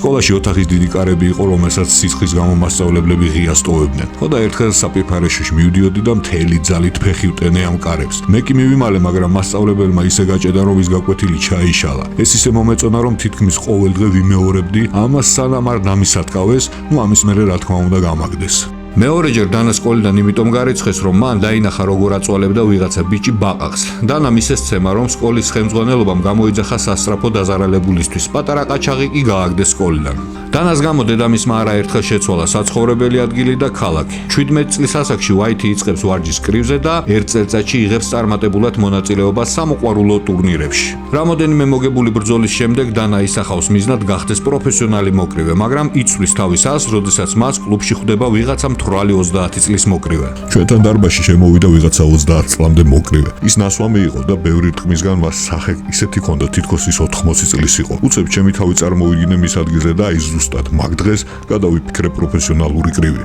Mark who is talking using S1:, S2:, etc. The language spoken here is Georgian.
S1: სკოლაში ოთახის დიდი კარები იყო, რომელსაც სიცხის გამო მასწავლებლები ღიას ტოვებდნენ. ხო და ერთხელ საფიფარეშში მივდიოდი და მთელი ძალით ფეხი ვტენე ამ კარებს. მე კი მივიმალე, მაგრამ მასწავლებელმა ისე გაჭედა, რომ ის გაკვეთილი ჩაიშალა. ეს ისე მომეწონა, რომ თითქმის ყოველ დღე ვიმეორებდი, ამას სანამ არ დამისადგავეს, ამის მერე რა თქმა უნდა გამაგდეს. მეორეჯერ დანა სკოლიდან იმიტომ გარიცხეს, რომ მან დაინახა როგორ აწვალებდა ვიღაცა ბიჭი ბაყაყს. დანამ ისე სცემა, რომ სკოლის ხელმძღვანელობამ გამოიძახა სასწრაფო დაზარალებულისთვის. პატარა ყაჩაღი კი გააგდეს სკოლიდან. დანას გამო დედამისმა არაერთხელ შეცვალა საცხოვრებელი ადგილი და ქალაქი. 17 წლის ასაკში ვაითი იწყებს ვარჯიშს კრივზე და ერთ წელიწადში იღებს წარმატებულად მონაწილეობას სამოყვარულო ტურნირებში. რამოდენიმე მოგებული ბრძოლის შემდეგ დანა ისახავს მიზნად გახდეს პროფესიონალი მოკრივე, მაგრამ იცვლის თავის ასს, როდესაც მას კლუბში ხვდება ვიღაცა 30 წლის მოკრივე. ჩვენთან დარბაზში შემოვიდა ვიღაცა 30 წლამდე მოკრივე. ის ნასვამი იყო და ბევრი თქმისგან მას სახე ისეთი ჰქონდა, თითქოს ის 80 წლის იყო. უცებ ჩემი თავი წარმოვიდგინე მის ადგილზე და აი ზუსტად მაგ დღეს გადავიფიქრე პროფესიონალური კრივი.